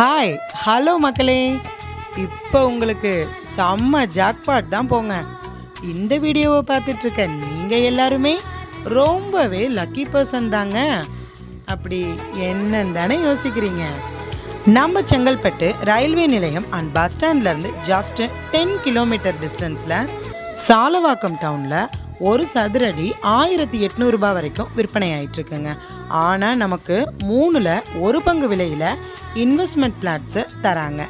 Hi hello மக்களே, இப்போ உங்களுக்கு செம்ம ஜாக்பாட் தான் போங்க. இந்த வீடியோவை பார்த்துட்டு இருக்க நீங்கள் எல்லாருமே ரொம்பவே லக்கி பர்சன் தாங்க. அப்படி என்னன்னு தானே யோசிக்கிறீங்க? நம்ம செங்கல்பட்டு ரயில்வே நிலையம் அண்ட் பஸ் ஸ்டாண்ட்லேருந்து ஜஸ்ட் 10 கிலோமீட்டர் டிஸ்டன்ஸில் சாலவாக்கம் டவுனில் ஒரு சதுரடி 1800 ரூபாய் வரைக்கும் விற்பனை ஆயிட்டுருக்குங்க. ஆனால் நமக்கு 3ல் 1 பங்கு விலையில் இன்வெஸ்ட்மெண்ட் பிளாட்ஸை தராங்க.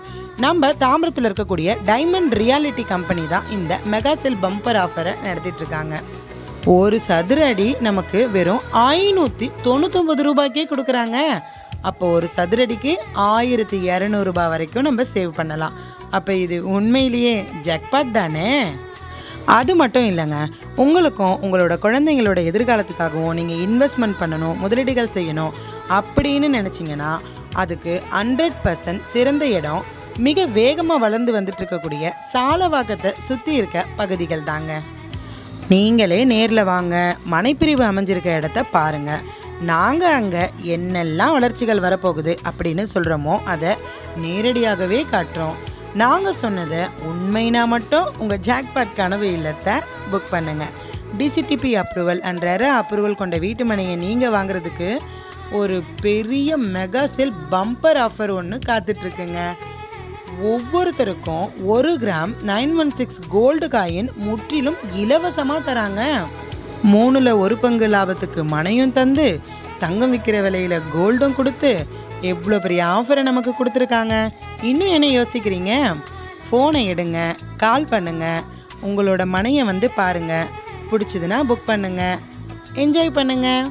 நம்ம தாம்பரத்தில் இருக்கக்கூடிய டைமண்ட் ரியாலிட்டி கம்பெனி தான் இந்த மெகா சேல் பம்பர் ஆஃபரை நடத்திட்டு இருக்காங்க. ஒரு சதுர அடி நமக்கு வெறும் 599 ரூபாய்க்கே கொடுக்குறாங்க. அப்போ ஒரு சதுரடிக்கு 1200 ரூபாய் வரைக்கும் நம்ம சேவ் பண்ணலாம். அப்போ இது உண்மையிலேயே ஜாக்பாட் தானே? அது மட்டும் இல்லைங்க, உங்களுக்கும் உங்களோட குழந்தைங்களோட எதிர்காலத்துக்காகவும் நீங்கள் இன்வெஸ்ட்மெண்ட் பண்ணணும், முதலீடுகள் செய்யணும் அப்படின்னு நினச்சிங்கன்னா அதுக்கு 100% சிறந்த இடம் மிக வேகமாக வளர்ந்து வந்துட்டு இருக்கக்கூடிய சாலவாக்கத்தை சுற்றி இருக்க பகுதிகள் தாங்க. நீங்களே நேரில் வாங்க, மனைப்பிரிவு அமைஞ்சிருக்க இடத்த பாருங்கள். நாங்கள் அங்கே என்னெல்லாம் வளர்ச்சிகள் வரப்போகுது அப்படின்னு சொல்கிறோமோ அதை நேரடியாகவே காட்டுறோம். நாங்கள் சொன்னதை உண்மைனா மட்டும் உங்கள் ஜாக்பாட் கனவு இல்லத்தை புக் பண்ணுங்கள். DCDP approval and RERA approval கொண்ட வீட்டு மனையை நீங்கள் வாங்குறதுக்கு ஒரு பெரிய மெகா சேல் பம்பர் ஆஃபர் ஒன்று காத்துட்ருக்குங்க. ஒவ்வொருத்தருக்கும் 1 கிராம் 916 கோல்டு காயின் முற்றிலும் இலவசமாக தராங்க. 3ல் 1 பங்கு லாபத்துக்கு மனையும் தந்து தங்கம் விற்கிற விலையில் கோல்டும் கொடுத்து எவ்வளோ பெரிய ஆஃபரை நமக்கு கொடுத்துருக்காங்க. இன்னும் என்ன யோசிக்கிறீங்க? ஃபோனை எடுங்க, கால் பண்ணுங்கள், உங்களோட மனையை வந்து பாருங்கள். பிடிச்சதுன்னா புக் பண்ணுங்கள், என்ஜாய் பண்ணுங்கள்.